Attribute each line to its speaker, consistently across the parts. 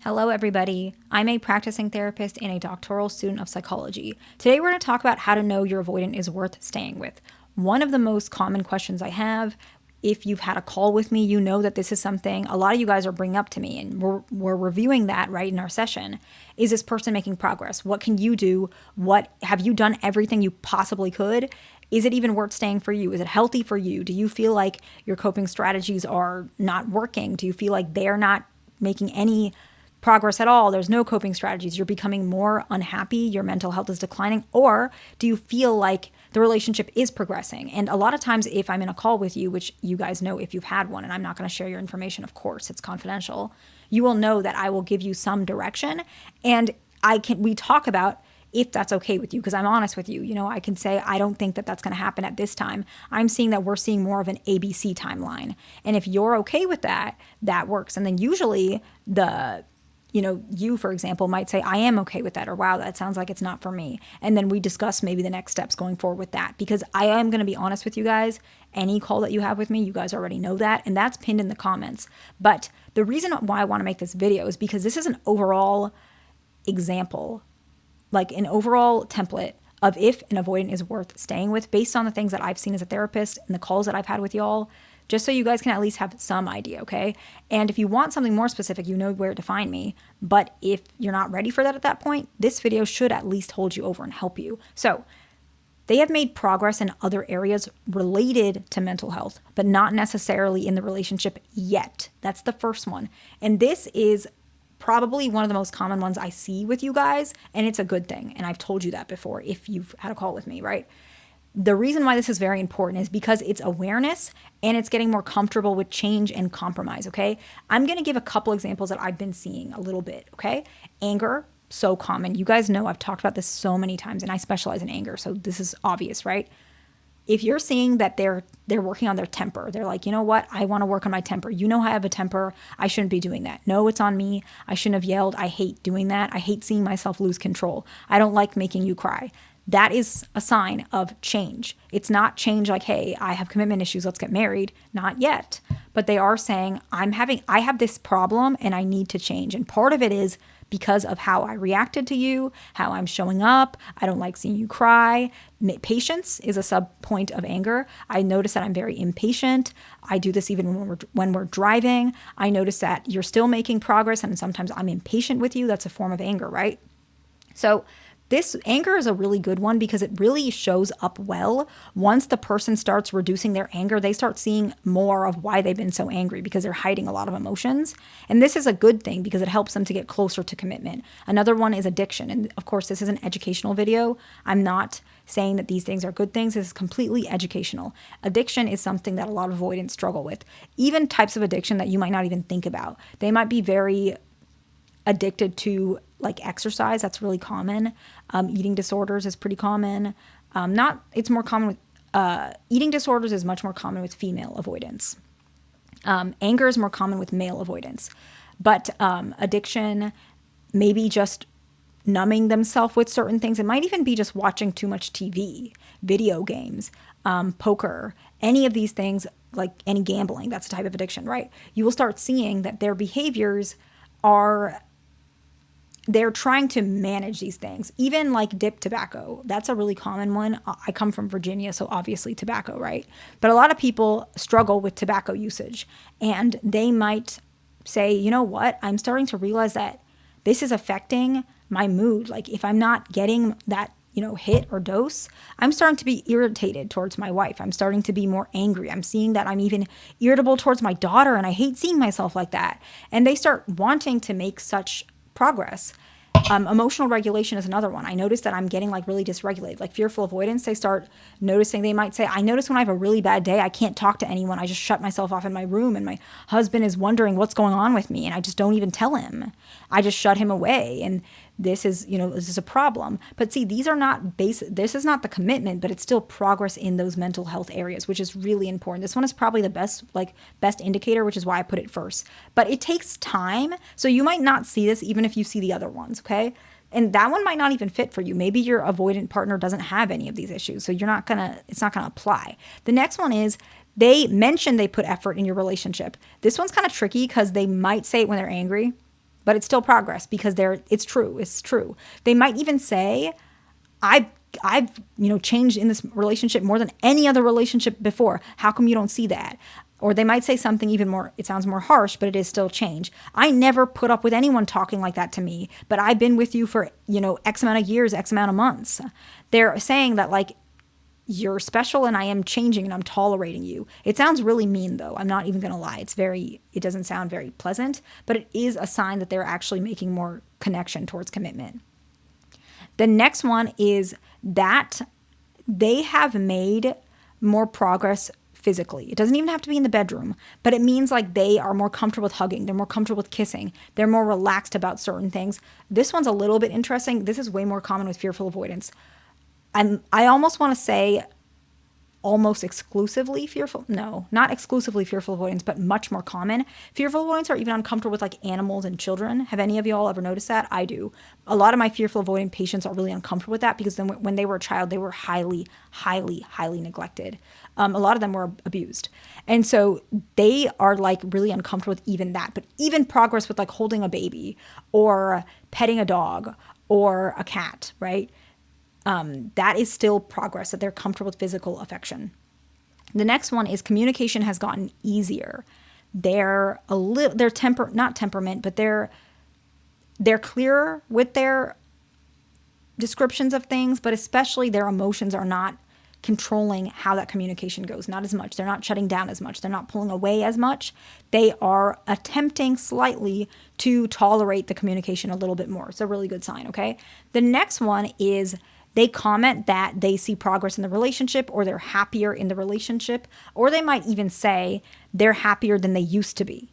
Speaker 1: Hello, everybody. I'm a practicing therapist and a doctoral student of psychology. Today, we're going to talk about how to know your avoidant is worth staying with. One of the most common questions I have, if you've had a call with me, you know that this is something a lot of you guys are bringing up to me, and we're reviewing that right in our session. Is this person making progress? What can you do? What have you done everything you possibly could? Is it even worth staying for you? Is it healthy for you? Do you feel like your coping strategies are not working? Do you feel like they're not making any progress at all? There's no coping strategies. You're becoming more unhappy. Your mental health is declining. Or do you feel like the relationship is progressing? And a lot of times, if I'm in a call with you, which you guys know if you've had one, and I'm not going to share your information, of course, it's confidential, you will know that I will give you some direction. And we talk about if that's okay with you, because I'm honest with you. You know, I can say, I don't think that that's going to happen at this time. I'm seeing that we're seeing more of an ABC timeline. And if you're okay with that, that works. And then usually you, for example, might say, I am okay with that, or wow, that sounds like it's not for me. And then we discuss maybe the next steps going forward with that. Because I am going to be honest with you guys, any call that you have with me, you guys already know that, and that's pinned in the comments. But the reason why I want to make this video is because this is an overall example, like an overall template of if an avoidant is worth staying with based on the things that I've seen as a therapist and the calls that I've had with y'all, just so you guys can at least have some idea, okay? And if you want something more specific, you know where to find me. But if you're not ready for that at that point, this video should at least hold you over and help you. So they have made progress in other areas related to mental health, but not necessarily in the relationship yet. That's the first one. And this is probably one of the most common ones I see with you guys, and it's a good thing. And I've told you that before if you've had a call with me, right? The reason why this is very important is because it's awareness and it's getting more comfortable with change and compromise, okay? I'm going to give a couple examples that I've been seeing a little bit, okay? Anger, so common. You guys know I've talked about this so many times, and I specialize in anger, so this is obvious, right? If you're seeing that they're working on their temper, they're like, you know what? I want to work on my temper. You know I have a temper. I shouldn't be doing that. No, it's on me. I shouldn't have yelled. I hate doing that. I hate seeing myself lose control. I don't like making you cry. That is a sign of change. It's not change like, hey, I have commitment issues, let's get married. Not yet. But they are saying, I have this problem and I need to change. And part of it is because of how I reacted to you, how I'm showing up. I don't like seeing you cry. Patience is a sub point of anger. I notice that I'm very impatient. I do this even when we're driving. I notice that you're still making progress and sometimes I'm impatient with you. That's a form of anger, right? So this anger is a really good one because it really shows up well. Once the person starts reducing their anger, they start seeing more of why they've been so angry because they're hiding a lot of emotions. And this is a good thing because it helps them to get closer to commitment. Another one is addiction. And of course, this is an educational video. I'm not saying that these things are good things. This is completely educational. Addiction is something that a lot of avoidants struggle with. Even types of addiction that you might not even think about. They might be very addicted to like exercise. That's really common. Eating disorders is pretty common. It's more common with, eating disorders is much more common with female avoidants. Anger is more common with male avoidants. But addiction, maybe just numbing themselves with certain things. It might even be just watching too much TV, video games, poker, any of these things, like any gambling. That's a type of addiction, right? You will start seeing that their behaviors they're trying to manage these things. Even like dip tobacco. That's a really common one. I come from Virginia, so obviously tobacco, right? But a lot of people struggle with tobacco usage. And they might say, you know what? I'm starting to realize that this is affecting my mood. Like if I'm not getting that, hit or dose, I'm starting to be irritated towards my wife. I'm starting to be more angry. I'm seeing that I'm even irritable towards my daughter, and I hate seeing myself like that. And they start wanting to make such progress. Emotional regulation is another one. I notice that I'm getting like really dysregulated, like fearful avoidance. They start noticing, they might say, I notice when I have a really bad day, I can't talk to anyone. I just shut myself off in my room and my husband is wondering what's going on with me. And I just don't even tell him. I just shut him away. And this is a problem. But see, these are not this is not the commitment, but it's still progress in those mental health areas, which is really important. This one is probably the best indicator, which is why I put it first. But it takes time. So you might not see this even if you see the other ones, okay? And that one might not even fit for you. Maybe your avoidant partner doesn't have any of these issues. So it's not gonna apply. The next one is they mention they put effort in your relationship. This one's kind of tricky because they might say it when they're angry. but it's still progress because it's true. It's true. They might even say, I've changed in this relationship more than any other relationship before. How come you don't see that? Or they might say something even more, it sounds more harsh, but it is still change. I never put up with anyone talking like that to me, but I've been with you for, X amount of years, X amount of months. They're saying that like, you're special and I am changing and I'm tolerating you. It sounds really mean though. I'm not even going to lie. It doesn't sound very pleasant, but it is a sign that they're actually making more connection towards commitment. The next one is that they have made more progress physically. It doesn't even have to be in the bedroom, but it means like they are more comfortable with hugging. They're more comfortable with kissing. They're more relaxed about certain things. This one's a little bit interesting. This is way more common with fearful avoidance. I almost want to say almost exclusively fearful. No, not exclusively fearful avoidance, but much more common. Fearful avoidance are even uncomfortable with like animals and children. Have any of y'all ever noticed that? I do. A lot of my fearful avoidant patients are really uncomfortable with that because then when they were a child, they were highly, highly, highly neglected. A lot of them were abused. And so they are like really uncomfortable with even that. But even progress with like holding a baby or petting a dog or a cat, right? That is still progress, that they're comfortable with physical affection. The next one is communication has gotten easier. They're not temperament, but they're clearer with their descriptions of things, but especially their emotions are not controlling how that communication goes. Not as much. They're not shutting down as much. They're not pulling away as much. They are attempting slightly to tolerate the communication a little bit more. It's a really good sign, okay? The next one is they comment that they see progress in the relationship or they're happier in the relationship, or they might even say they're happier than they used to be.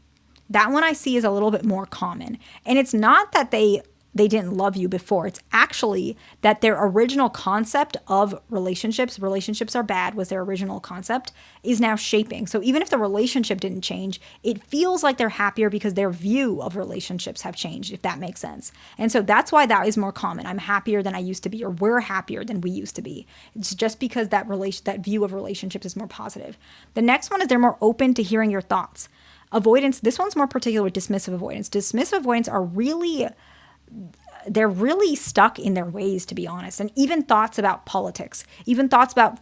Speaker 1: That one I see is a little bit more common. And it's not that they didn't love you before. It's actually that their original concept of relationships are bad, was their original concept, is now shaping. So even if the relationship didn't change, it feels like they're happier because their view of relationships have changed, if that makes sense. And so that's why that is more common. I'm happier than I used to be, or we're happier than we used to be. It's just because that view of relationships is more positive. The next one is they're more open to hearing your thoughts. Avoidance, this one's more particular with dismissive avoidance. Dismissive avoidance are they're really stuck in their ways, to be honest. And even thoughts about politics, even thoughts about,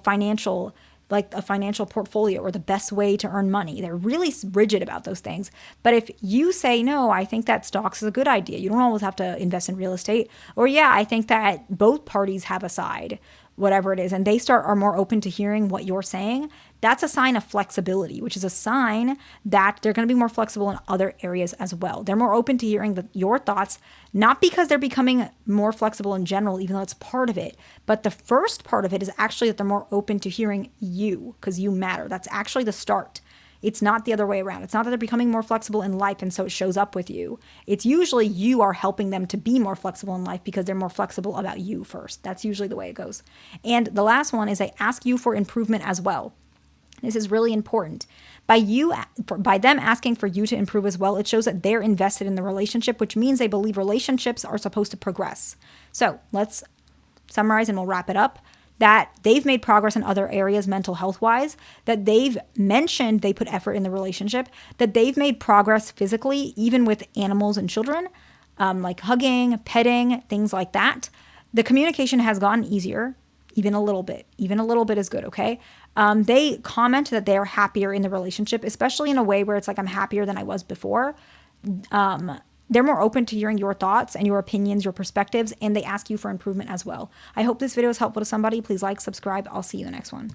Speaker 1: financial, like a financial portfolio or the best way to earn money. They're really rigid about those things. But if you say, no, I think that stocks is a good idea. You don't always have to invest in real estate. Or yeah, I think that both parties have a side, whatever it is, and they are more open to hearing what you're saying. That's a sign of flexibility, which is a sign that they're going to be more flexible in other areas as well. They're more open to hearing your thoughts, not because they're becoming more flexible in general, even though it's part of it. But the first part of it is actually that they're more open to hearing you because you matter. That's actually the start. It's not the other way around. It's not that they're becoming more flexible in life and so it shows up with you. It's usually you are helping them to be more flexible in life because they're more flexible about you first. That's usually the way it goes. And the last one is they ask you for improvement as well. This is really important. By them asking for you to improve as well, it shows that they're invested in the relationship, which means they believe relationships are supposed to progress. So let's summarize and we'll wrap it up. That they've made progress in other areas mental health wise, that they've mentioned they put effort in the relationship, that they've made progress physically, even with animals and children, like hugging, petting, things like that. The communication has gotten easier, even a little bit. Even a little bit is good, okay? They comment that they're happier in the relationship, especially in a way where it's like, I'm happier than I was before. They're more open to hearing your thoughts and your opinions, your perspectives, and they ask you for improvement as well. I hope this video is helpful to somebody. Please like, subscribe. I'll see you in the next one.